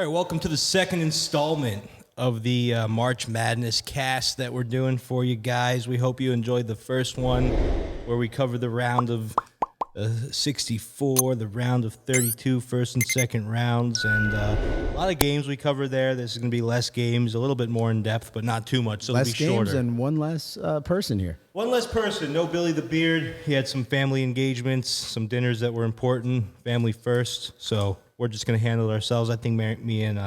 All right, welcome to the second installment of the March Madness cast that we're doing for you guys. We hope you enjoyed the first one where we covered the round of 64, the round of 32, first and second rounds, and a lot of games we covered there. This is going to be less games, a little bit more in depth, but not too much, so it'll be shorter. Less games and one less person here. One less person. No Billy the Beard. He had some family engagements, some dinners that were important, family first, so we're just going to handle it ourselves. I think me and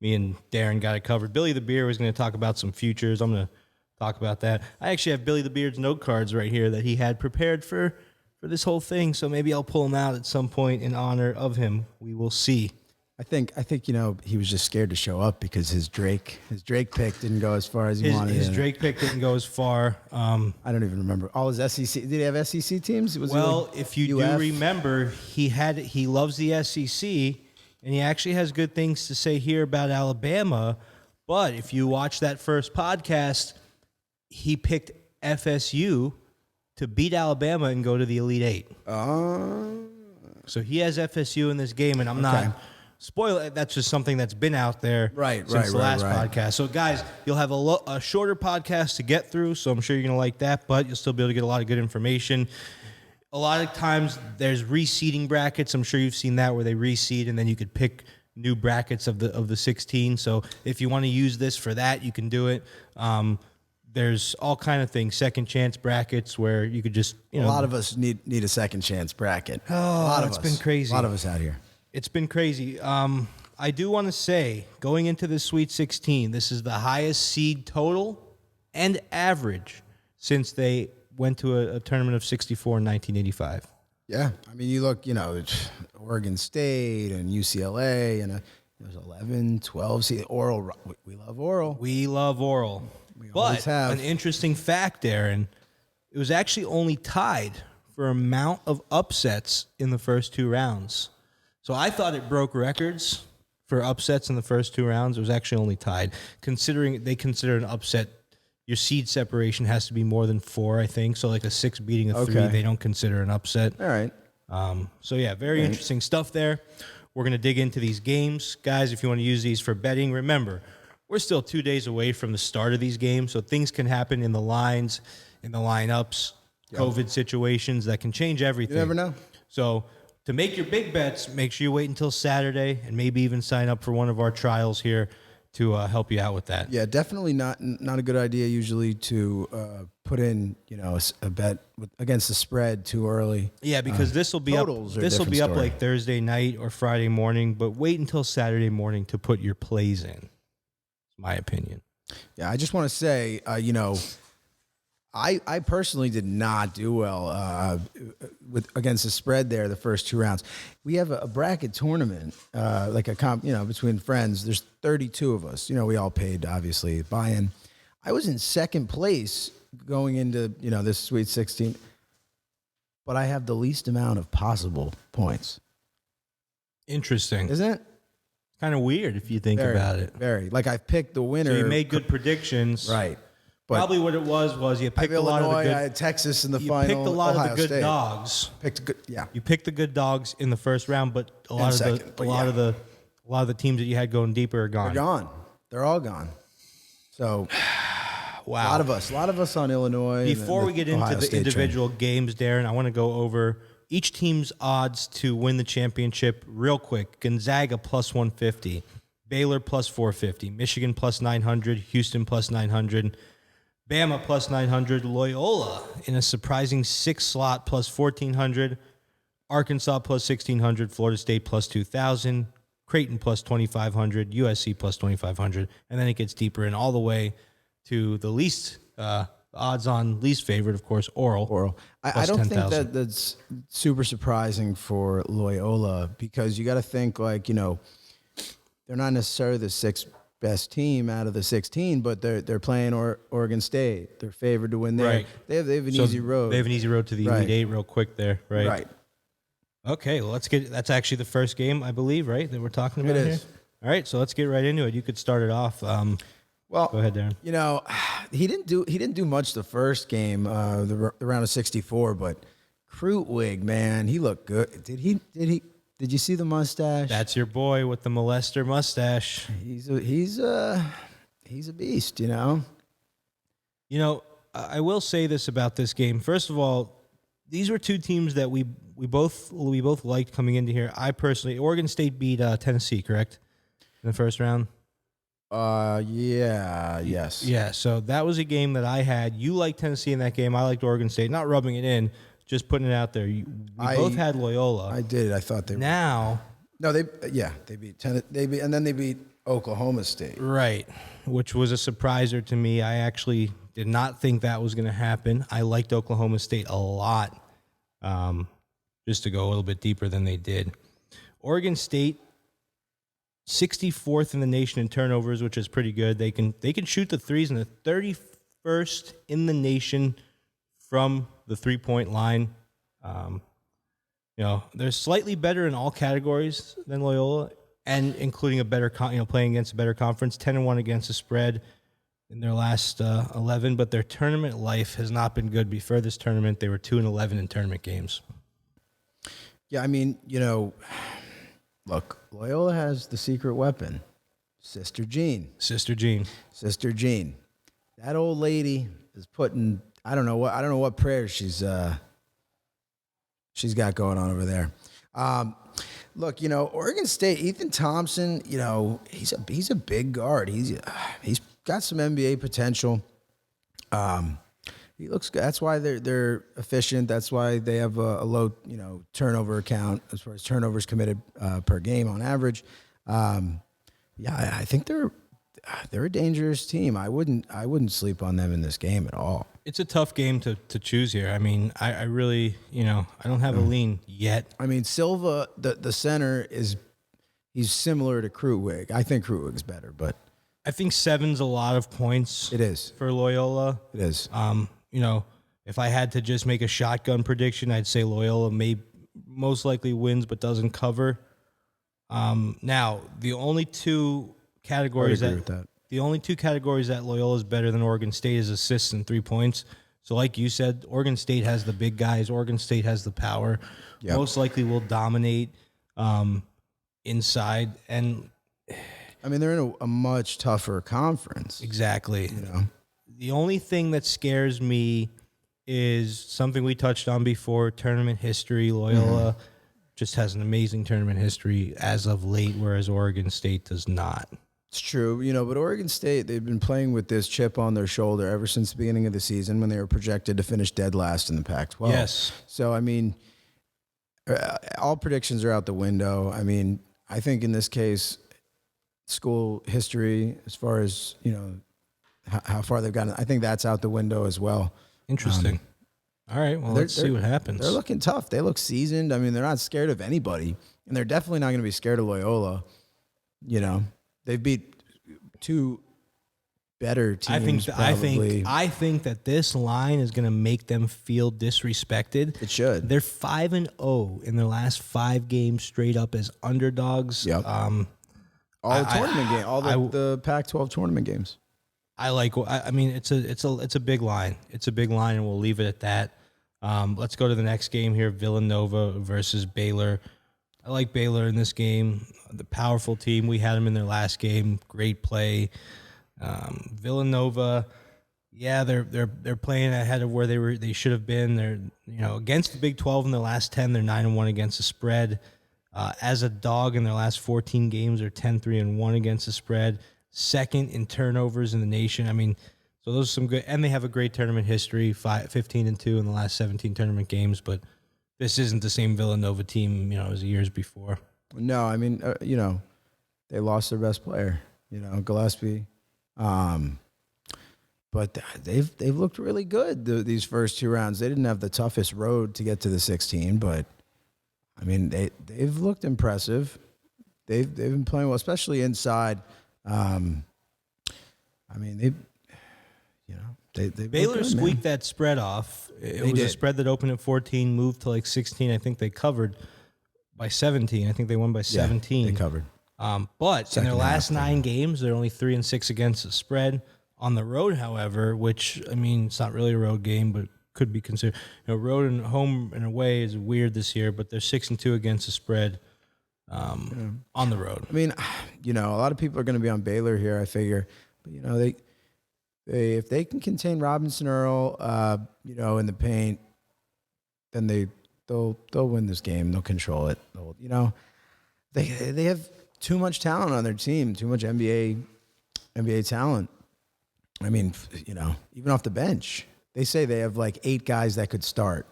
Darren got it covered. Billy the Beard was going to talk about some futures. I'm going to talk about that. I actually have Billy the Beard's note cards right here that he had prepared for this whole thing, so maybe I'll pull them out at some point in honor of him. We will see. I think he was just scared to show up because his Drake pick didn't go as far as he wanted. His Drake pick didn't go as far. I don't even remember. All his SEC. Did he have SEC teams? If you do remember, he loves the SEC, and he actually has good things to say here about Alabama. But if you watch that first podcast, he picked FSU to beat Alabama and go to the Elite Eight. So he has FSU in this game, and I'm not spoil it. That's just something that's been out there since the last podcast. So, guys, you'll have a shorter podcast to get through, so I'm sure you're going to like that, but you'll still be able to get a lot of good information. A lot of times there's reseeding brackets. I'm sure you've seen that where they reseed, and then you could pick new brackets of the 16. So if you want to use this for that, you can do it. There's all kind of things, second chance brackets where you could just, a lot of us need a second chance bracket. It's been crazy. A lot of us out here. It's been crazy. I do want to say, going into the Sweet 16, this is the highest seed total and average since they went to a tournament of 64 in 1985. Yeah. I mean, you look, Oregon State and UCLA, and there's 11, 12. See, Oral, we love Oral. We love Oral. But an interesting fact, Darren, it was actually only tied for amount of upsets in the first two rounds. So I thought it broke records for upsets in the first two rounds. It was actually only tied. Considering they consider an upset, your seed separation has to be more than 4, I think. So like a 6 beating a 3, they don't consider an upset. All right. Very interesting stuff there. We're going to dig into these games. Guys, if you want to use these for betting, remember, we're still 2 days away from the start of these games, so things can happen in the lines, in the lineups, COVID situations that can change everything. You never know. So to make your big bets, make sure you wait until Saturday and maybe even sign up for one of our trials here to help you out with that. Yeah, definitely not a good idea usually to put in a bet against the spread too early. Yeah, because this will be up. This will be up like Thursday night or Friday morning, but wait until Saturday morning to put your plays in. My opinion. Yeah, I just want to say, I personally did not do well against the spread there the first 2 rounds. We have a bracket tournament, like a comp, between friends. There's 32 of us. We all paid obviously buy-in. I was in second place going into this Sweet 16, but I have the least amount of possible points. Interesting, isn't it? Kind of weird if you think about it. Very. Like I've picked the winner. So you made good predictions. Right. But probably what it was you picked a lot of the good. I had Texas in the final. You picked a lot Ohio of the good State. dogs. Yeah. You picked the good dogs in the first round, but a lot of the teams that you had going deeper are gone. They're gone. They're all gone. So wow. A lot of us on Illinois. Before we get into the individual games, Darren, I want to go over each team's odds to win the championship real quick. Gonzaga plus 150, Baylor plus 450, Michigan plus 900, Houston plus 900, Bama plus 900, Loyola in a surprising 6 slot plus 1,400, Arkansas plus 1,600, Florida State plus 2,000, Creighton plus 2,500, USC plus 2,500, and then it gets deeper and all the way to the least odds on least favorite, of course, Oral. I don't 10, think that's super surprising for Loyola because you got to think they're not necessarily the 6th best team out of the 16, but they're playing Oregon State. They're favored to win there. Right. They have an easy road. They have an easy road to the Elite Eight real quick there, right? Right. Okay, well, that's actually the first game, I believe, right, that we're talking about here? All right, so let's get right into it. You could start it off. Well, go ahead, Darren. He didn't do much the first game, the round of 64, but Krutwig, man, he looked good. Did Did you see the mustache? That's your boy with the molester mustache. He's a beast, you know. You know, I will say this about this game. First of all, these were two teams that we both liked coming into here. I personally, Oregon State beat Tennessee, correct, in the first round. Yes. Yeah, so that was a game that I had. You liked Tennessee in that game. I liked Oregon State. Not rubbing it in, just putting it out there. We both had Loyola. I did. I thought they now. No, they beat and then they beat Oklahoma State. Right, which was a surpriser to me. I actually did not think that was going to happen. I liked Oklahoma State a lot, just to go a little bit deeper than they did. Oregon State, 64th in the nation in turnovers, which is pretty good. They can shoot the threes, and the 31st in the nation from the 3-point line. You know, they're slightly better in all categories than Loyola, and including a better, playing against a better conference. 10-1 against the spread in their last 11, but their tournament life has not been good. Before this tournament, they were 2-11 in tournament games. Yeah, I mean, you know, look, Loyola has the secret weapon, Sister Jean. Sister Jean. That old lady is putting I don't know what prayers she's got going on over there. Look, you know, Oregon State, Ethan Thompson, you know, he's a big guard. He's got some NBA potential. He looks good. That's why they're efficient. That's why they have a low, you know, turnover account as far as turnovers committed per game on average. I think they're a dangerous team. I wouldn't sleep on them in this game at all. It's a tough game to choose here. I mean, I really, you know, I don't have a lean yet. I mean, Silva, the center he's similar to Krutwig. I think Krutwig's better, but I think 7's a lot of points. It is for Loyola. It is. You know, if I had to just make a shotgun prediction, I'd say Loyola most likely wins but doesn't cover. Now, the only two categories that Loyola is better than Oregon State is assists and 3 points. So like you said, Oregon State has the big guys. Oregon State has the power. Yep. Most likely will dominate inside. And I mean, they're in a much tougher conference. Exactly. You know, the only thing that scares me is something we touched on before, tournament history. Loyola just has an amazing tournament history as of late, whereas Oregon State does not. It's true, you know, but Oregon State, they've been playing with this chip on their shoulder ever since the beginning of the season when they were projected to finish dead last in the Pac-12. Yes. So, I mean, all predictions are out the window. I mean, I think in this case, school history, as far as, you know, how far they've gotten, I think that's out the window as well. Interesting. All right, well, let's see what happens. They're looking tough. They look seasoned. I mean, they're not scared of anybody, and they're definitely not going to be scared of Loyola. You know, they've beat two better teams. I think that this line is going to make them feel disrespected. It should. They're 5-0 in their last 5 games straight up as underdogs. Yep. All the tournament games, all the Pac-12 tournament games. I mean, it's a big line. It's a big line, and we'll leave it at that. Let's go to the next game here: Villanova versus Baylor. I like Baylor in this game. The powerful team. We had them in their last game. Great play. Villanova, yeah, they're playing ahead of where they should have been. They're, you know, against the Big 12 in their last 10. They're 9-1 against the spread. As a dog in their last 14 games, they're 10-3-1 against the spread. Second in turnovers in the nation. I mean, so those are some good, and they have a great tournament history, 15-2 in the last 17 tournament games. But this isn't the same Villanova team, you know, as the years before. No, I mean, you know, they lost their best player, you know, Gillespie. But they've looked really good these first 2 rounds. They didn't have the toughest road to get to the 16, but I mean, they've looked impressive. They've been playing well, especially inside. I mean, they Baylor squeaked that spread off. It was a spread that opened at 14, moved to like 16. I think they covered by 17. I think they won by 17. They covered. But in their last 9 games, they're only 3-6 against the spread. On the road, however, which, I mean, it's not really a road game, but could be considered. You know, road and home and away is weird this year, but they're 6-2 against the spread on the road. I mean, a lot of people are going to be on Baylor here, I figure. But, they if they can contain Robinson Earl, in the paint, then they'll win this game. They'll control it. They have too much talent on their team, too much NBA talent. I mean, even off the bench, they say they have like 8 guys that could start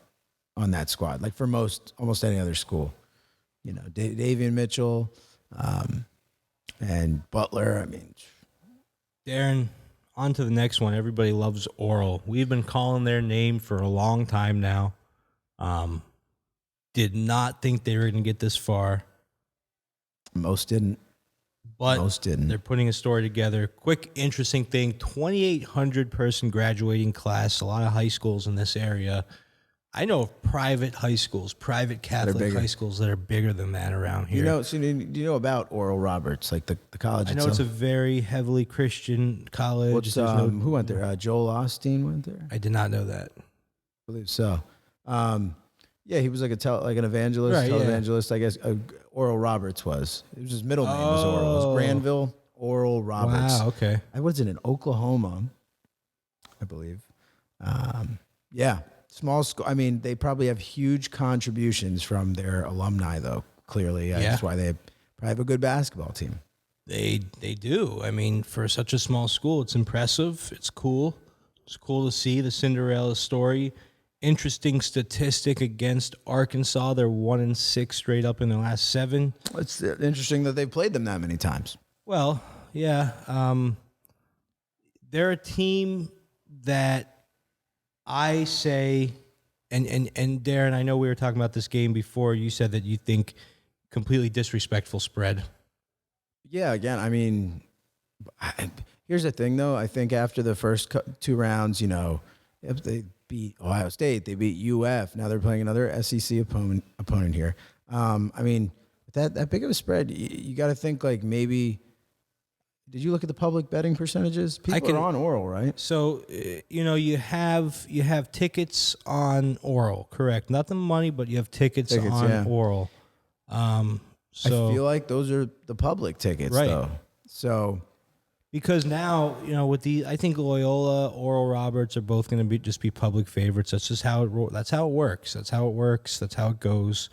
on that squad, like for almost any other school. Davian Mitchell, and Butler. I mean, Darren, on to the next one. Everybody loves Oral. We've been calling their name for a long time now. Did not think they were going to get this far. Most didn't. But most didn't. They're putting a story together. Quick, interesting thing, 2,800 person graduating class, a lot of high schools in this area. I know of private high schools, private Catholic high schools that are bigger than that around here. Do you know about Oral Roberts, like the college I know itself? it's a very heavily Christian college. Who went there? Joel Osteen went there? I did not know that. I believe so. He was like an evangelist, right, televangelist, I guess. Oral Roberts was. It was his middle name was Oral. It was Granville Oral Roberts. Wow, okay. I was in Oklahoma, I believe. Small school. I mean, they probably have huge contributions from their alumni, though, clearly. That's why they probably have a good basketball team. They do. I mean, for such a small school, it's impressive. It's cool. It's cool to see the Cinderella story. Interesting statistic against Arkansas. They're 1-6 straight up in their last 7. It's interesting that they've played them that many times. Well, yeah. They're a team that I say, and Darren, I know we were talking about this game before. You said that you think completely disrespectful spread. Yeah, again, I mean, here's the thing, though. I think after the first 2 rounds, if they beat Ohio State, they beat UF. Now they're playing another SEC opponent here. I mean, that big of a spread, you got to think like maybe. Did you look at the public betting percentages? People are on Oral, right? So, you have tickets on Oral, correct? Not the money, but you have tickets on Oral. I feel like those are the public tickets, right. Though. So, because now, I think Loyola, Oral Roberts are both going to just be public favorites. That's just how it works. That's how it works. That's how it goes.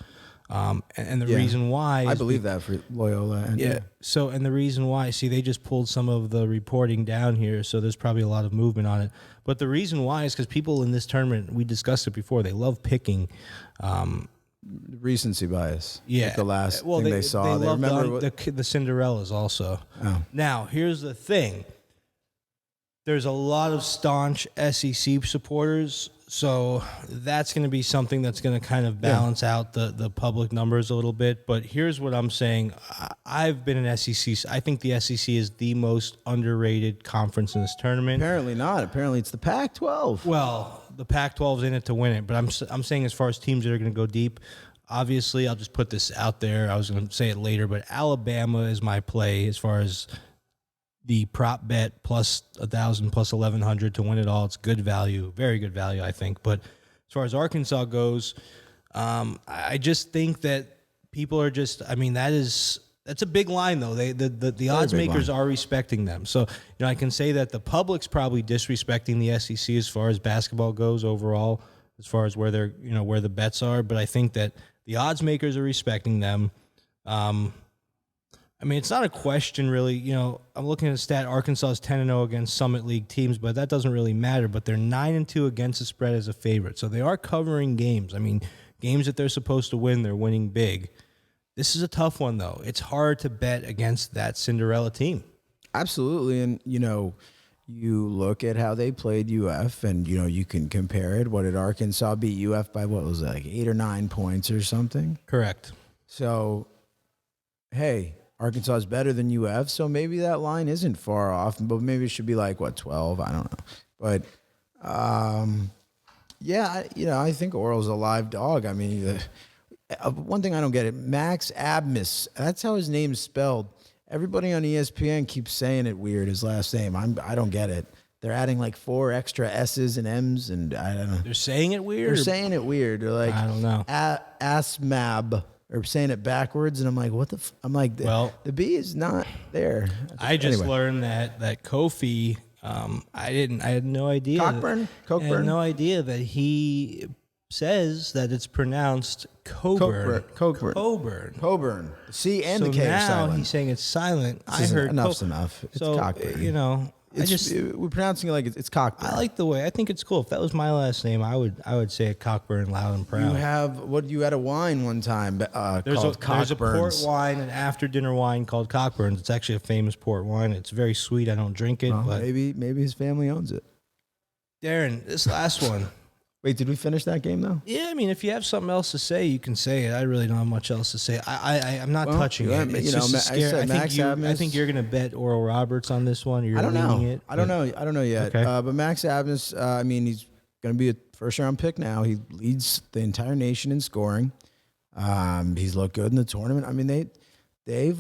And the reason why I believe that for Loyola. So, and the reason why, they just pulled some of the reporting down here, so there's probably a lot of movement on it. But the reason why is because people in this tournament, we discussed it before, they love picking. Recency bias. Yeah. Like the last thing they saw. They remember the Cinderellas also. Oh. Now, here's the thing. There's a lot of staunch SEC supporters, so that's going to be something that's going to kind of balance out the public numbers a little bit. But here's what I'm saying. I've been in SEC. I think the SEC is the most underrated conference in this tournament. Apparently not. Apparently it's the Pac-12. Well, the Pac-12's in it to win it. But I'm saying as far as teams that are going to go deep, obviously I'll just put this out there. I was going to say it later, but Alabama is my play as far as the prop bet plus 1,000 plus 1,100 to win it all. It's good value, very good value, I think. But as far as Arkansas goes, I just think that people are just. I mean, that's a big line though. The odds makers are respecting them. So I can say that the public's probably disrespecting the SEC as far as basketball goes overall, as far as where they're where the bets are. But I think that the odds makers are respecting them. I mean, it's not a question, really. I'm looking at a stat. Arkansas is 10-0 against Summit League teams, but that doesn't really matter. But they're 9-2 against the spread as a favorite. So they are covering games. I mean, games that they're supposed to win, they're winning big. This is a tough one, though. It's hard to bet against that Cinderella team. Absolutely. And, you look at how they played UF, and, you can compare it. What did Arkansas beat UF by? What was it, like 8 or 9 points or something? Correct. So, hey, Arkansas is better than UF, so maybe that line isn't far off, but maybe it should be like, 12? I don't know. But, I think Oral's a live dog. I mean, one thing I don't get it, Max Abmas, that's how his name's spelled. Everybody on ESPN keeps saying it weird, his last name. I don't get it. They're adding like 4 extra S's and M's, and I don't know. They're saying it weird? They're saying it weird. They're like, I don't know. Asmab. or saying it backwards, and I'm like, what the? I'm like, the B is not there. I just learned that Kofi. I had no idea. Cockburn. I had no idea that he says that it's pronounced Coburn. Coburn. C and the K are now silent. he's saying it's silent. I heard enough's enough. It's Cockburn. We're pronouncing it like it's Cockburn. I like the way. I think it's cool. If that was my last name, I would say it Cockburn loud and proud. You had a wine one time called Cockburns. There's a port wine, an after dinner wine called Cockburns. It's actually a famous port wine. It's very sweet. I don't drink it, but maybe his family owns it. Darren, this last one. Wait, did we finish that game though? Yeah, I mean, if you have something else to say, you can say it. I really don't have much else to say. I'm not touching it. It's just a scare. I think you're going to bet Oral Roberts on this one. I don't know. I don't know yet. Okay. But Max Abness, he's going to be a first-round pick now. He leads the entire nation in scoring. He's looked good in the tournament. I mean, they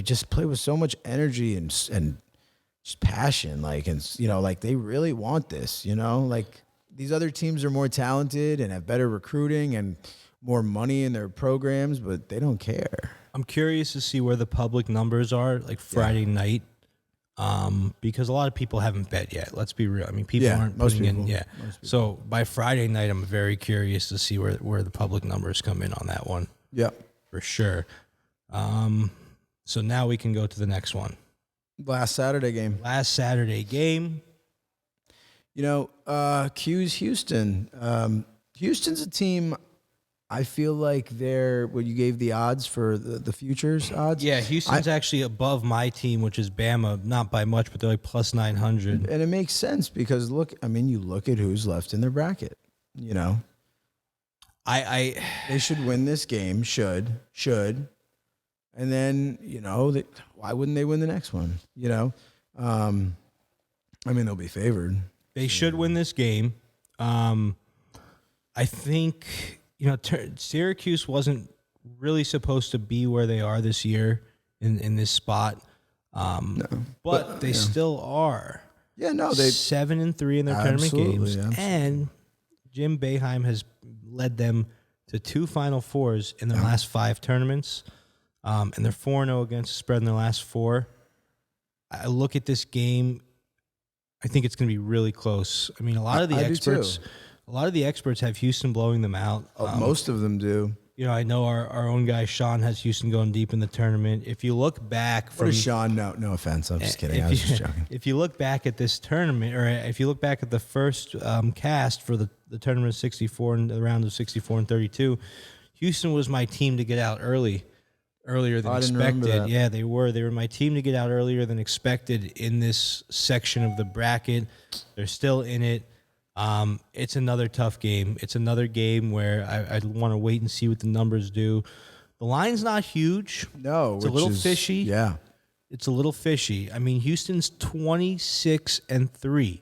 just play with so much energy and just passion, like they really want this. These other teams are more talented and have better recruiting and more money in their programs, but they don't care. I'm curious to see where the public numbers are, like Friday night, because a lot of people haven't bet yet. Let's be real. I mean, people aren't putting in. Yeah. So by Friday night, I'm very curious to see where the public numbers come in on that one. Yeah, for sure. So now we can go to the next one. Last Saturday game. Q's Houston. Houston's a team. I feel like they're what you gave the odds for the futures odds. Yeah, Houston's actually above my team, which is Bama, not by much, but they're like plus 900. And it makes sense because you look at who's left in their bracket. They should win this game. Should, and then why wouldn't they win the next one? They'll be favored. They should win this game. I think, Syracuse wasn't really supposed to be where they are this year in this spot. But they still are. Yeah, no, 7-3 in their tournament games. Absolutely. And Jim Boeheim has led them to 2 Final Fours in their last 5 tournaments. And they're 4-0 against the spread in their last 4. I look at this game. I think it's going to be really close. I mean, a lot of the experts have Houston blowing them out. Most of them do. I know our own guy Sean has Houston going deep in the tournament. If you look back from Sean, no offense, I'm just kidding. I was just joking. If you look back at this tournament, or if you look back at the first cast for the tournament of 64 and the round of 64 and 32, Houston was my team to get out earlier than expected. Yeah, they were. They were my team to get out earlier than expected in this section of the bracket. They're still in it. It's another tough game. It's another game where I want to wait and see what the numbers do. The line's not huge. No, it's a little fishy. Yeah, it's a little fishy. I mean, Houston's 26-3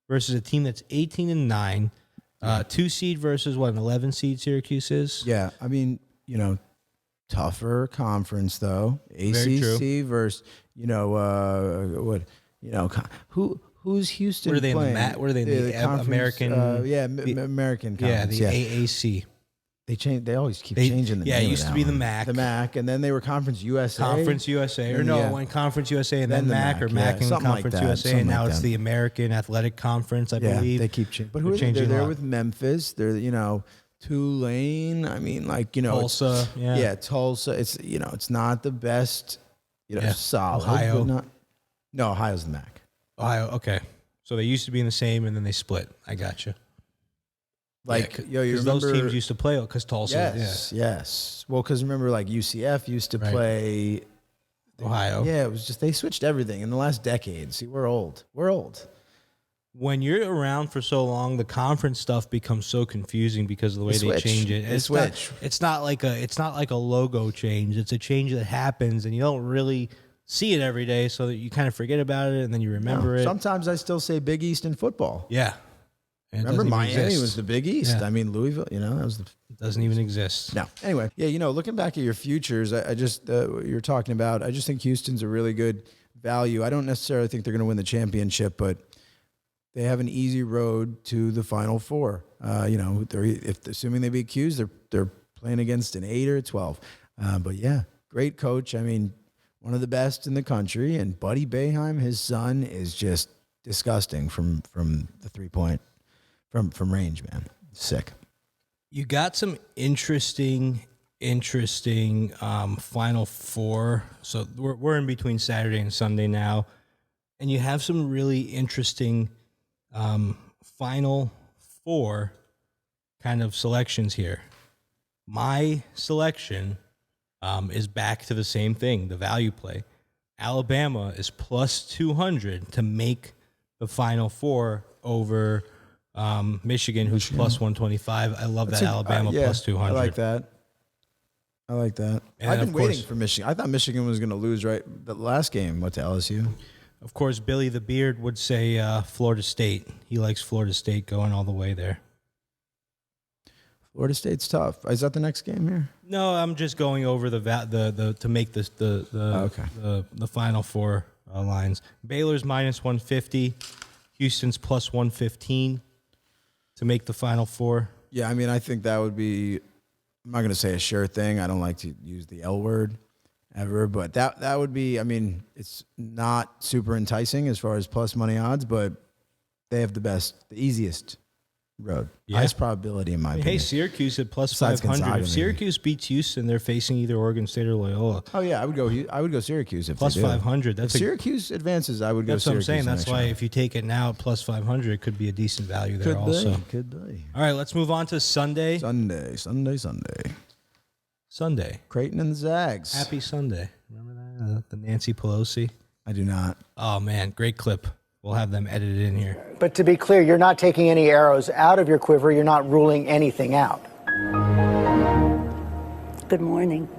versus a team that's 18-9. 2 seed versus an 11 seed Syracuse is. Yeah, I mean, tougher conference though. ACC versus who's Houston Were they playing? Were they in the American? American conference. Yeah, the AAC. They changed. They always keep changing the name. Yeah, it used to be the one. MAC. The MAC, and then they were Conference USA. Conference USA, or no, when Conference USA and then MAC, or MAC and Conference USA, and now it's the American Athletic Conference, I believe. They keep changing. But who are they? They're there with Memphis. They're Tulane. I mean, Tulsa. Yeah, Tulsa. It's it's not the best. Solid. Ohio. No, Ohio's the MAC. Ohio. Okay, so they used to be in the same, and then they split. I gotcha. You remember those teams used to play because Tulsa. Yes. Well, because remember, UCF used to play Ohio. Yeah, it was just they switched everything in the last decade. See, we're old. When you're around for so long, the conference stuff becomes so confusing because of the way they change it. It's not like a logo change. It's a change that happens, and you don't really see it every day, so that you kind of forget about it, and then you remember it. Sometimes I still say Big East in football. Yeah. Remember, Miami was the Big East. Yeah. I mean, Louisville, that was it doesn't even exist. No. Anyway, looking back at your futures, I just you're talking about. I just think Houston's a really good value. I don't necessarily think they're going to win the championship, but they have an easy road to the Final Four. If assuming they beat Q's, they're playing against an 8 or a 12. But yeah, great coach. I mean, one of the best in the country. And Buddy Boeheim, his son, is just disgusting from the 3-point from range, man. Sick. You got some interesting Final Four. So we're in between Saturday and Sunday now, and you have some really interesting Final Four kind of selections here. My selection is back to the same thing, the value play. Alabama is plus 200 to make the Final Four over Michigan, who's plus 125. I love that Alabama plus 200. I like that. And I've been waiting for Michigan. I thought Michigan was going to lose the last game. What to LSU? Of course, Billy the Beard would say Florida State. He likes Florida State going all the way there. Florida State's tough. Is that the next game here? No, I'm just going over the to make this the Final Four lines. Baylor's minus 150, Houston's plus 115 to make the Final Four. Yeah, I mean, I think that would be. I'm not going to say a sure thing. I don't like to use the L word ever, but that would be. I mean, it's not super enticing as far as plus money odds, but they have the easiest road. Yeah. Highest probability in my opinion. Hey, Syracuse at plus Besides 500. Gonzaga, If Syracuse beats Houston, they're facing either Oregon State or Loyola. Oh yeah, I would go Syracuse if Plus they do. 500. If Syracuse advances, I would go That's Syracuse. what I'm saying. That's why if you take it now at plus 500, it could be a decent value there also. Could be. All right, let's move on to Sunday. Sunday. Creighton and the Zags. Happy Sunday. Remember that? The Nancy Pelosi? I do not. Oh, man. Great clip. We'll have them edited in here. But to be clear, you're not taking any arrows out of your quiver. You're not ruling anything out. Good morning.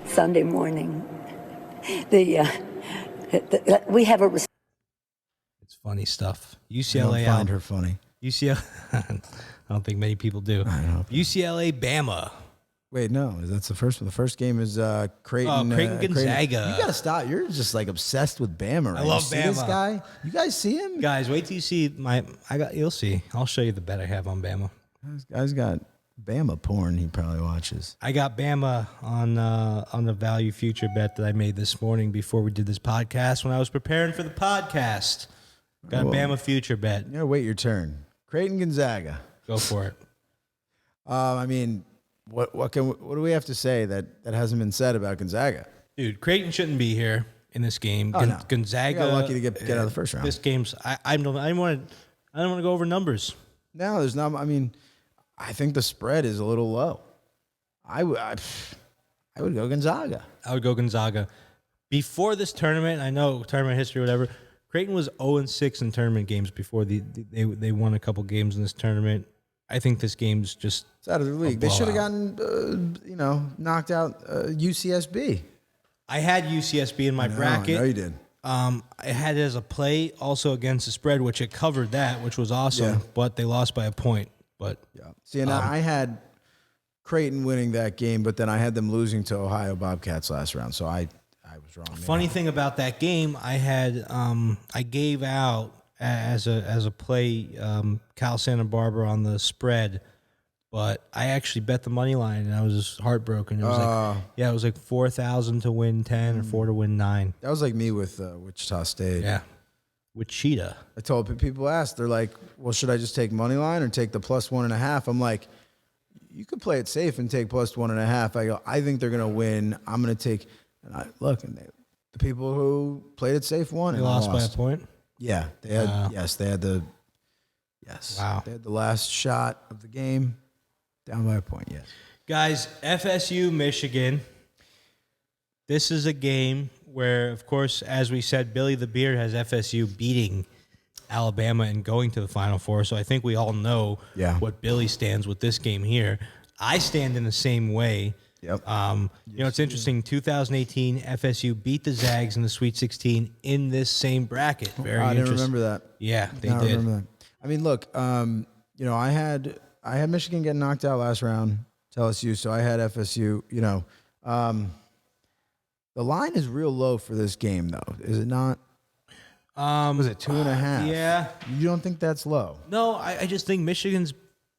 Sunday morning. We have a... It's funny stuff. I UCLA. don't find her funny. UCLA. I don't think many people do. I know. UCLA, Bama. Wait, no. That's the first one. The first game is Creighton. Creighton Gonzaga. You got to stop. You're just like obsessed with Bama, right? I love you see Bama. this guy? You guys see him? Guys, wait till you see you'll see. I'll show you the bet I have on Bama. This guy's got Bama porn he probably watches. I got Bama on the value future bet that I made this morning before we did this podcast when I was preparing for the podcast. Got a Bama future bet. You gotta wait your turn. Creighton Gonzaga. Go for it. I mean, what do we have to say that hasn't been said about Gonzaga? Dude, Creighton shouldn't be here in this game. Oh, no. Gonzaga. They got lucky to get out of the first round. This game's I don't want to go over numbers. No, there's not. I mean, I think the spread is a little low. I would go Gonzaga. I would go Gonzaga. Before this tournament, I know tournament history, whatever. Creighton was 0-6 in tournament games before they won a couple games in this tournament. I think this game's just it's out of the league. They should have gotten knocked out UCSB. I had UCSB in my bracket. I know you did. I had it as a play also against the spread, which it covered that, which was awesome. Yeah. But they lost by a point. But yeah, see, and I had Creighton winning that game, but then I had them losing to Ohio Bobcats last round, so I was wrong. Funny thing about that game, I had I gave out as a play Cal Santa Barbara on the spread, but I actually bet the money line and I was just heartbroken. It was it was like 4,000 to win 10 or 4 to win 9. That was like me with Wichita State. Yeah, with Cheetah. I told people asked, they're like, "Well, should I just take money line or take the plus 1.5?" I'm like, "You could play it safe and take plus 1.5." I go, "I think they're gonna win. I'm gonna take." And I look, and the people who played it safe won. They and lost by a point. Yeah, they had. Wow. Yes, they had the. Yes. Wow. They had the last shot of the game, down by a point. Yes. Guys, FSU Michigan. This is a game where, of course, as we said, Billy the Beard has FSU beating Alabama and going to the Final Four. So I think we all know what Billy stands with this game here. I stand in the same way. Yep. It's interesting. 2018, FSU beat the Zags in the Sweet 16 in this same bracket. Very I didn't interesting. remember that. Yeah, they I did. remember that. I mean, look, I had Michigan getting knocked out last round to LSU, so I had FSU. The line is real low for this game, though, is it not? Was it 2.5? Yeah. You don't think that's low? No, I just think Michigan's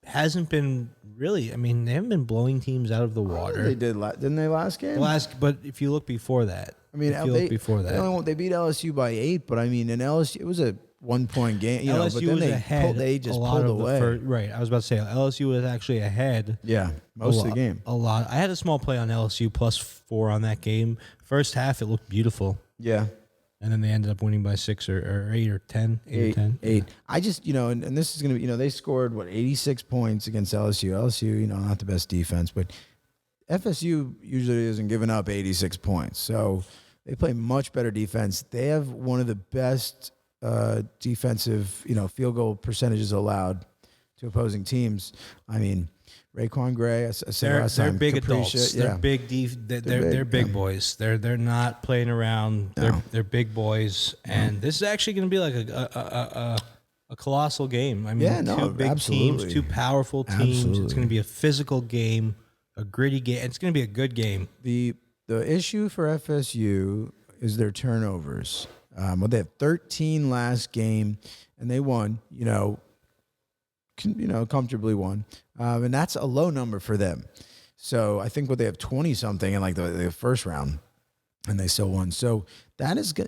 hasn't been really. I mean, they haven't been blowing teams out of the water. They did, didn't they last game? But if you look before that, I mean, they beat LSU by 8, but I mean, in LSU, it was a 1-point game. You know, but then they just pulled away. Right. I was about to say LSU was actually ahead. Yeah, most of the game. A lot. I had a small play on LSU +4 on that game. First half, it looked beautiful. Yeah. And then they ended up winning by 6 or 8 or 10. 8 or 10. 8. I just, and this is going to be, they scored, 86 points against LSU. LSU, not the best defense, but FSU usually isn't giving up 86 points. So they play much better defense. They have one of the best defensive, field goal percentages allowed to opposing teams. I mean, Raekwon Gray, they're big adults. Yeah. They're big boys. They're not playing around. No. They're big boys, and this is actually going to be like a colossal game. I mean, two big teams, two powerful teams. Absolutely. It's going to be a physical game, a gritty game. It's going to be a good game. The issue for FSU is their turnovers. They had 13 last game, and they won. Comfortably won. And that's a low number for them. So I think they have 20 something in like the first round, and they still won. So that is good.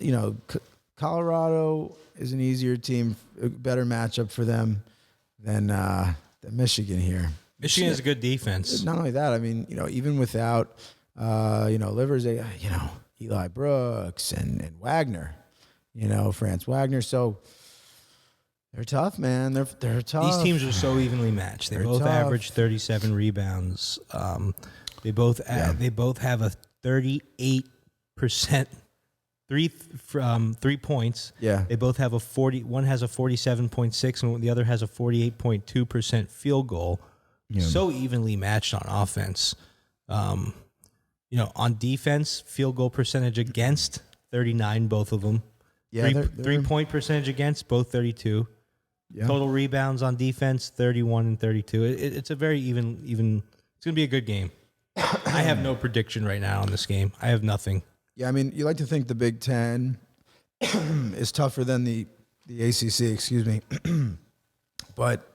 Colorado is an easier team, a better matchup for them than Michigan here. Michigan has a good defense. Not only that, I mean, even without Livers, Eli Brooks and Wagner, Franz Wagner. So they're tough, man. They're tough. These teams are so evenly matched. They both average 37 rebounds. They both have a 38% 3 points. Yeah. They both have one has a 47.6 and the other has a 48.2% field goal. Yeah. So evenly matched on offense. On defense, field goal percentage against 39, both of them. Yeah, 3-point percentage against, both 32. Yeah. Total rebounds on defense, 31 and 32. It's a very even. It's going to be a good game. I have no prediction right now on this game. I have nothing. Yeah, I mean, you like to think the Big Ten is tougher than the ACC, excuse me. But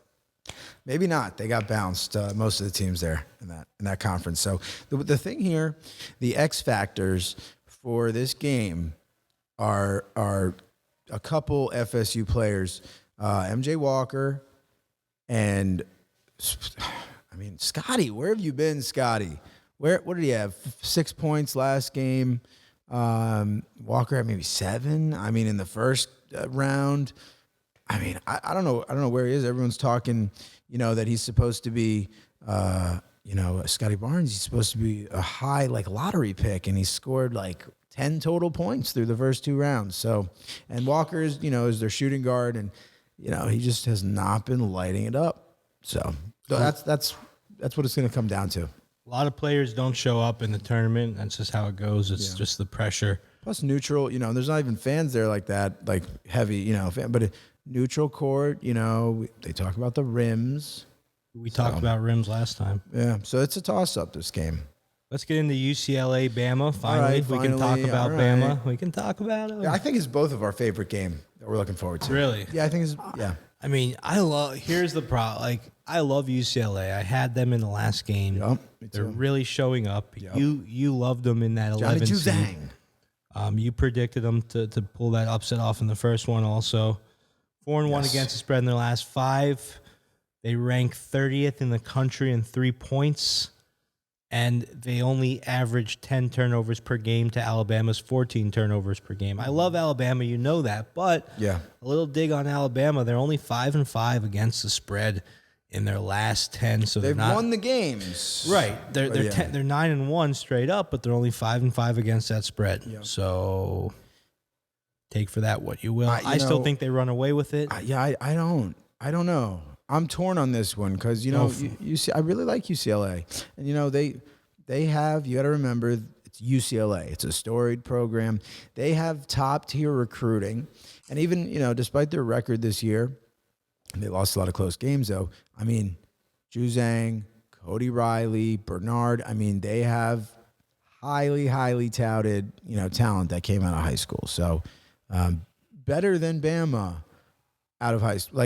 maybe not. They got bounced, most of the teams there in that conference. So the thing here, the X factors for this game are a couple FSU players, MJ Walker and Scotty. Where have you been, Scotty? What did he have? 6 points last game. Walker had maybe 7. I mean, in the first round. I mean, I don't know where he is. Everyone's talking, that he's supposed to be, Scotty Barnes. He's supposed to be a high lottery pick, and he scored 10 total points through the first 2 rounds. So, and Walker is their shooting guard, and he just has not been lighting it up. So that's what it's going to come down to. A lot of players don't show up in the tournament. That's just how it goes. It's just the pressure. Plus neutral, there's not even fans there like that, heavy, but a neutral court, they talk about the rims. We talked about rims last time. Yeah, so it's a toss-up, this game. Let's get into UCLA Bama. Finally, we can talk about Bama. We can talk about it. Yeah, I think it's both of our favorite game that we're looking forward to. Really? Yeah, I think it's, yeah. I mean, here's the problem. I love UCLA. I had them in the last game. Yep, they're really showing up. Yep. You loved them in that 11 seed. You predicted them to pull that upset off in the first one also. 4-1 against the spread in their last 5. They rank 30th in the country in 3 points. And they only average 10 turnovers per game to Alabama's 14 turnovers per game. I love Alabama, you know that. But a little dig on Alabama. They're only 5-5 against the spread in their last 10. So they've won the games. Right. They're 9-1 straight up, but they're only 5-5 against that spread. Yep. So take for that what you will. I still think they run away with it. I don't know. I'm torn on this one because, I really like UCLA. And, they have, you got to remember, it's UCLA. It's a storied program. They have top-tier recruiting. And even, despite their record this year, they lost a lot of close games, though. I mean, Juzang, Cody Riley, Bernard. I mean, they have highly, highly touted, talent that came out of high school. So better than Bama out of high school.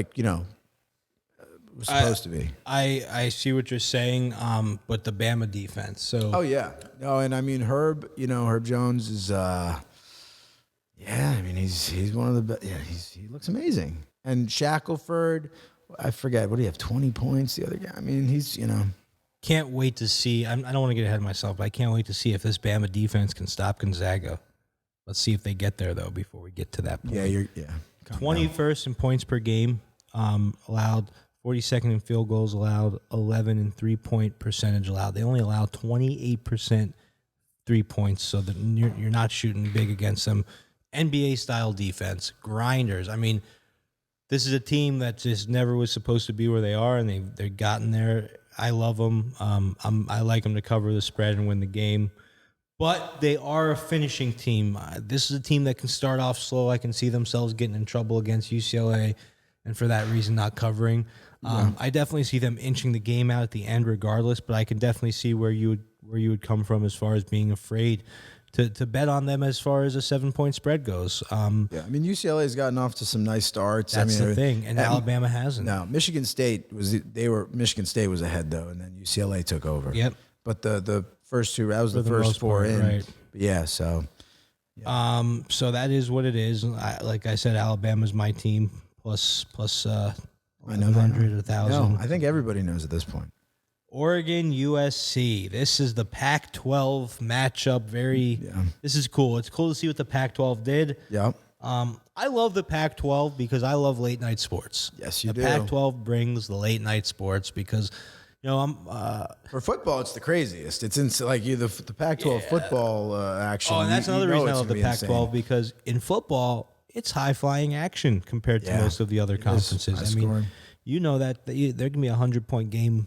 was supposed to be. I see what you're saying, but the Bama defense. So Oh yeah, no, and I mean Herb. Herb Jones is. I mean he's one of the best. Yeah, he looks amazing. And Shackelford, I forget, what do you have? 20 points the other guy. I mean he's can't wait to see. I don't want to get ahead of myself, but I can't wait to see if this Bama defense can stop Gonzaga. Let's see if they get there though before we get to that point. 21st in points per game allowed. 42nd in field goals allowed, 11 in 3-point percentage allowed. They only allow 28% 3 points, so that you're not shooting big against them. NBA-style defense, grinders. I mean, this is a team that just never was supposed to be where they are, and they've gotten there. I love them. I like them to cover the spread and win the game. But they are a finishing team. This is a team that can start off slow. I can see themselves getting in trouble against UCLA, and for that reason, not covering. I definitely see them inching the game out at the end regardless, but I can definitely see where you would come from as far as being afraid to bet on them as far as a 7-point spread goes. I mean UCLA has gotten off to some nice starts. That's the thing, and Alabama hasn't. No, Michigan State was ahead though, and then UCLA took over. Yep. But the first two, that was the first four in. Right. But yeah, so. Yeah. So that is what it is. Like I said, Alabama's my team plus 100, 1,000. No, I think everybody knows at this point. Oregon, USC. This is the Pac-12 matchup. This is cool. It's cool to see what the Pac-12 did. Yep. I love the Pac-12 because I love late night sports. Yes, you do. The Pac-12 brings the late night sports because, for football, it's the craziest. It's the Pac-12 football action. Oh, and that's another reason I love the Pac-12 insane. because in football, it's high-flying action compared to most of the other conferences. I mean, you know that there can be a 100-point game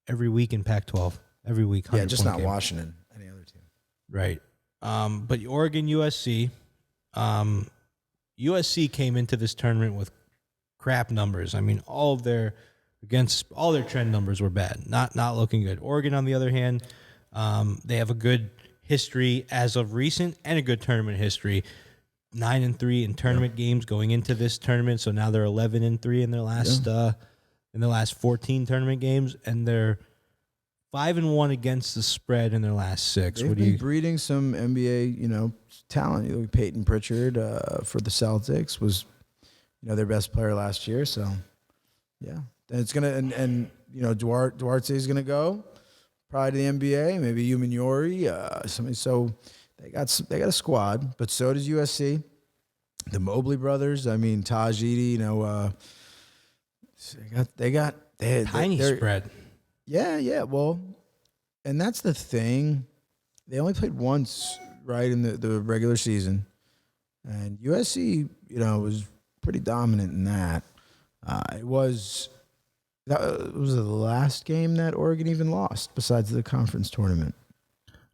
every week in Pac-12. Every week, yeah, just not game. Washington, any other team. Right. But Oregon, USC. USC came into this tournament with crap numbers. I mean, all their trend numbers were bad, not looking good. Oregon, on the other hand, they have a good history as of recent and a good tournament history. 9-3 in tournament games going into this tournament, so now they're 11-3 in their last 14 tournament games, and they're 5-1 against the spread in their last 6. They've been breeding some NBA, talent. Peyton Pritchard for the Celtics was, their best player last year. So, yeah, and it's gonna and Duarte is gonna go probably to the NBA. Maybe Umanori, somebody. So they got a squad, but so does USC. The Mobley brothers. I mean, Taj Edey. They had tiny spread. Yeah. Well, and that's the thing. They only played once, right, in the regular season, and USC, was pretty dominant in that. It was the last game that Oregon even lost, besides the conference tournament.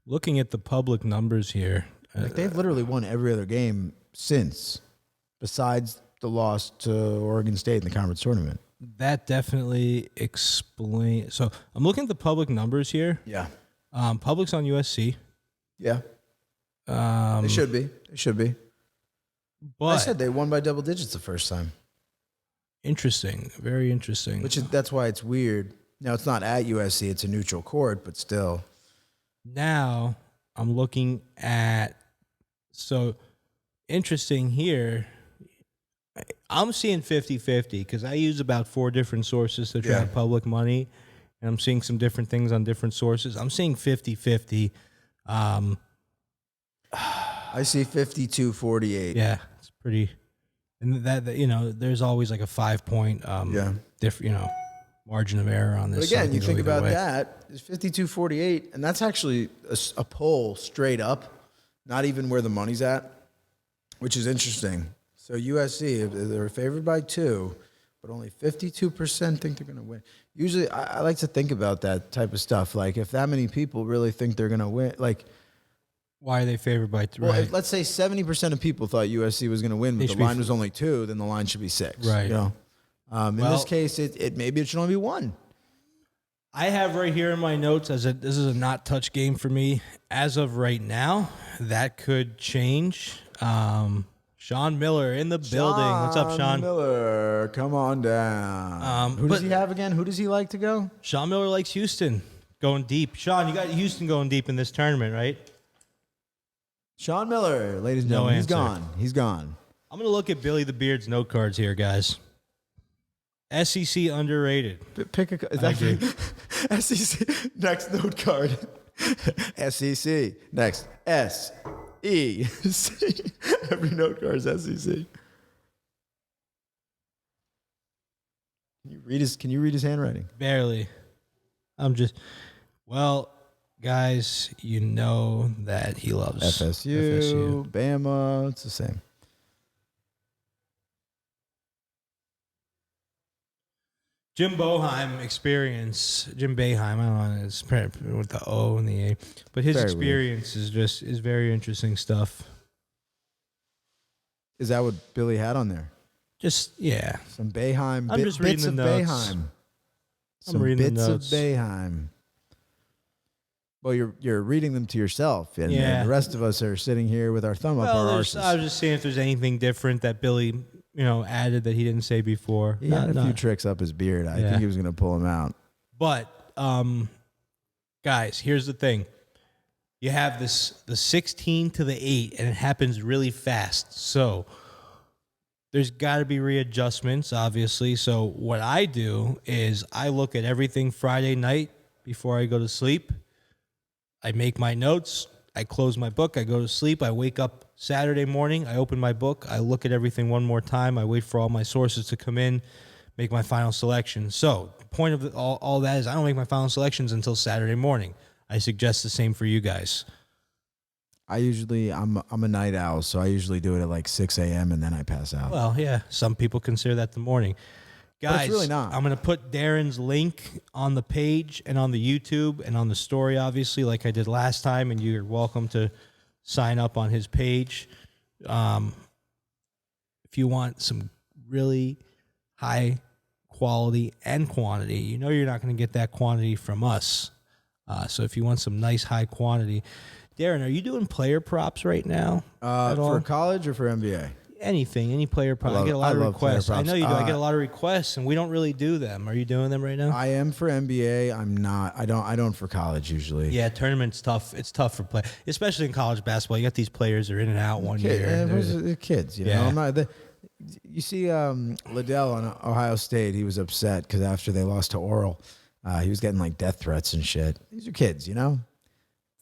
Looking at the public numbers here, they've literally won every other game since, besides the loss to Oregon State in the conference tournament. That definitely explains. So I'm looking at the public numbers here. Yeah. Public's on USC. Yeah. They should be. But I said they won by double digits the first time. Interesting. Very interesting. That's why it's weird. Now, it's not at USC. It's a neutral court, but still. Now I'm looking at, so interesting here. I'm seeing 50-50 because I use about 4 different sources to track public money, and I'm seeing some different things on different sources. I'm seeing 50-50. I see 52-48. Yeah, it's pretty. And that there's always like a 5-point margin of error on this. But again, you think about that, it's 52-48, and that's actually a poll straight up, not even where the money's at, which is interesting. So USC, they're favored by 2, but only 52% think they're going to win. Usually, I like to think about that type of stuff. Like, if that many people really think they're going to win, like, why are they favored by 3? Well, if, let's say 70% of people thought USC was going to win, but the line was only 2, then the line should be 6. Right. In this case, maybe it should only be 1. I have right here in my notes this is a not touch game for me. As of right now, that could change. Sean Miller in the building. What's up, Sean? Miller, come on down. Who does he have again? Who does he like to go? Sean Miller likes Houston going deep. Sean, you got Houston going deep in this tournament, right? Sean Miller, ladies and No gentlemen, answer. he's gone. He's gone. I'm going to look at Billy the Beard's note cards here, guys. SEC underrated. Pick a. Is that SEC? Next note card. SEC. Next. S-E-C. Every note card is SEC. Can you read his handwriting? Barely. Well, guys, you know that he loves FSU, Bama. It's the same. Jim Boeheim experience. Jim Boeheim, I don't know, it's with the O and the A, but his Very experience is very interesting stuff. Is that what Billy had on there? Just yeah. Some Boeheim. I'm just reading bits the of notes. Boeheim. I'm Some reading the bits of notes. Boeheim. Well, you're reading them to yourself, and Yeah. the rest of us are sitting here with our thumb up Well, our I arses. was just seeing if there's anything different that Billy, added that he didn't say before. He had a few tricks up his beard. I Yeah. think he was going to pull him out. But guys, here's the thing. You have the 16 to the 8, and it happens really fast. So there's got to be readjustments, obviously. So what I do is I look at everything Friday night before I go to sleep. I make my notes. I close my book. I go to sleep. I wake up Saturday morning. I open my book. I look at everything one more time. I wait for all my sources to come in, make my final selection. So the point of all that is I don't make my final selections until Saturday morning. I suggest the same for you guys. I'm a night owl, so I usually do it at like 6 a.m. and then I pass out. Well, yeah, some people consider that the morning. Guys, it's really not. I'm going to put Darren's link on the page and on the YouTube and on the story, obviously, like I did last time, and you're welcome to sign up on his page. If you want some really high quality and quantity, you're not going to get that quantity from us. So if you want some nice high quantity, Darren, are you doing player props right now? At all? For college or for NBA? Anything, any player prop. I get a lot of love player requests. I props. know you do. I get a lot of requests, and we don't really do them. Are you doing them right now? I am for NBA. I'm not. I don't for college usually. Yeah, tournament's tough. It's tough for play, especially in college basketball. You got these players that are in and out one year. They're kids, you know. Yeah. I'm not. You see, Liddell on Ohio State. He was upset because after they lost to Oral, he was getting like death threats and shit. These are kids, you know.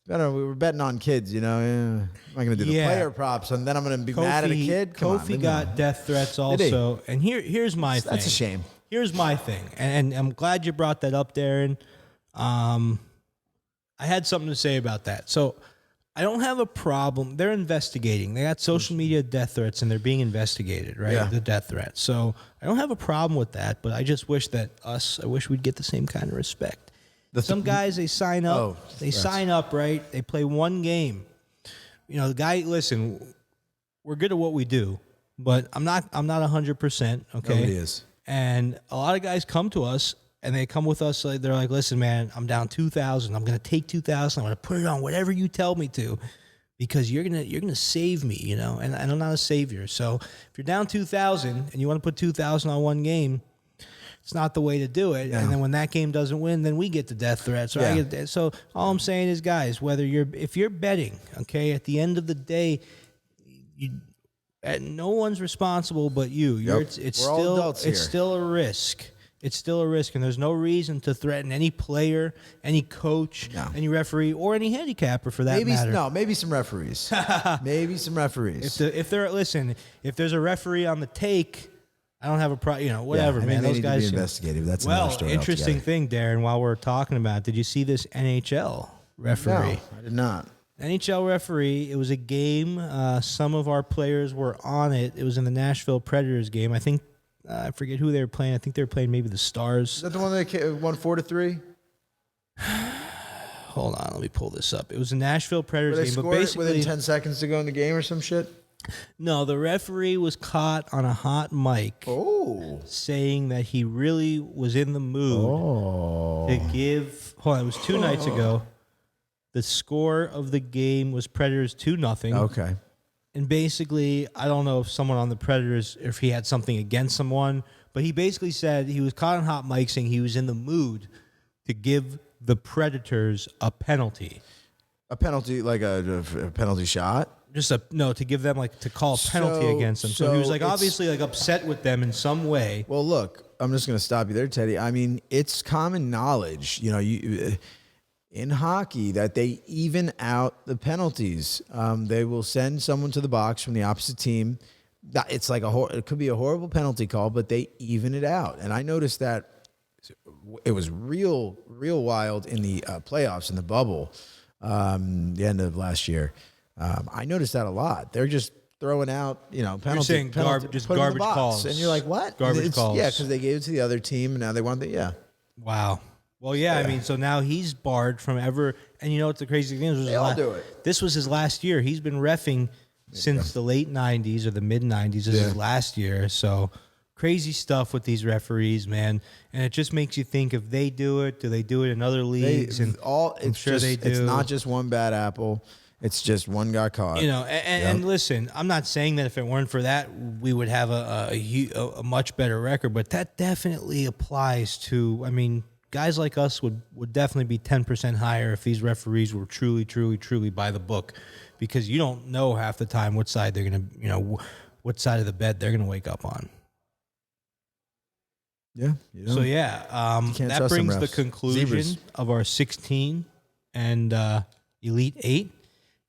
We were betting on kids, you know. I'm not going to do the player props, and then I'm going to be mad at a kid. Come Kofi on, got death threats also. And here's my thing. That's a shame. Here's my thing, and I'm glad you brought that up, Darren. I had something to say about that. So I don't have a problem. They're investigating. They got social media death threats, and they're being investigated, right? Yeah. The death threats. So I don't have a problem with that, but I just wish that I wish we'd get the same kind of respect. Some guys, they sign up. Sign up, right? They play one game. The guy. Listen, we're good at what we do, but I'm not 100%. Okay, Nobody is. And a lot of guys come to us, and they come with us. Like they're like, "Listen, man, I'm down 2,000. I'm gonna take 2,000. I'm gonna put it on whatever you tell me to, because you're gonna save me, And I'm not a savior. So if you're down 2,000 and you want to put 2,000 on one game, it's not the way to do it. Yeah. And then when that game doesn't win, then we get the death threats. Right? So all I'm saying is, guys, if you're betting, okay, at the end of the day, no one's responsible but you. It's We're all adults here. It's still a risk. It's still a risk, and there's no reason to threaten any player, any coach, any referee, or any handicapper for that matter. Maybe some referees. Maybe some referees. If there's a referee on the take, I don't have a problem. Whatever, I man. think those they guys need to be investigated. That's another story interesting altogether. thing, Darren. While we're talking about it, did you see this NHL referee? No, I did not. NHL referee. It was a game. Some of our players were on it. It was in the Nashville Predators game. I think I forget who they were playing. I think they were playing maybe the Stars. Is that the one that won 4-3? Hold on, let me pull this up. It was a Nashville Predators Where they game, but scored it basically within 10 seconds to go in the game or some shit? No, the referee was caught on a hot mic saying that he really was in the mood to give. Hold on, it was 2 nights ago. The score of the game was Predators 2-0. Okay. And basically, I don't know if someone on the Predators, if he had something against someone, but he basically said he was caught on hot mic saying he was in the mood to give the Predators a penalty. A penalty, like a penalty shot? To give them, like, to call a penalty against them. So he was, like, obviously, like, upset with them in some way. Well, look, I'm just going to stop you there, Teddy. I mean, it's common knowledge, in hockey that they even out the penalties. They will send someone to the box from the opposite team. It's like it could be a horrible penalty call, but they even it out. And I noticed that it was real wild in the playoffs in the bubble, the end of last year. I noticed that a lot. They're just throwing out, penalty. You're saying garbage calls. And you're like, what? Garbage calls. Yeah, because they gave it to the other team, and now they want Wow. Well, yeah, I mean, so now he's barred from ever, and you know what the crazy thing is? They all do it. This was his last year. He's been reffing since the late 90s or the mid 90s. This is his last year. So crazy stuff with these referees, man. And it just makes you think, if they do it, do they do it in other leagues? They do. It's not just one bad apple. It's just one got caught. And listen, I'm not saying that if it weren't for that, we would have a much better record, but that definitely applies to, I mean, guys like us would definitely be 10% higher if these referees were truly, truly, truly by the book, because you don't know half the time what side they're going to, what side of the bed they're going to wake up on. Yeah. So, that brings the conclusion of our 16 and Elite 8.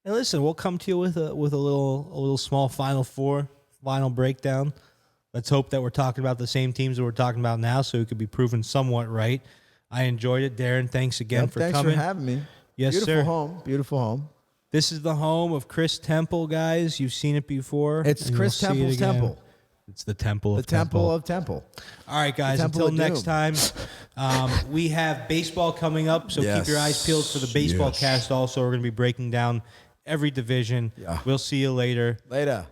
And listen, we'll come to you with a little small Final Four, final breakdown. Let's hope that we're talking about the same teams that we're talking about now, so we could be proven somewhat right. I enjoyed it, Darren. Thanks again for coming. Thanks for having me. Yes, Beautiful sir. Home. Beautiful home. This is the home of Chris Temple, guys. You've seen it before. It's Chris Temple's temple. It's the Temple of Temple of Temple. All right, guys. Until next time, we have baseball coming up, so keep your eyes peeled for the baseball cast. Also, we're going to be breaking down every division. Yeah. We'll see you later. Later.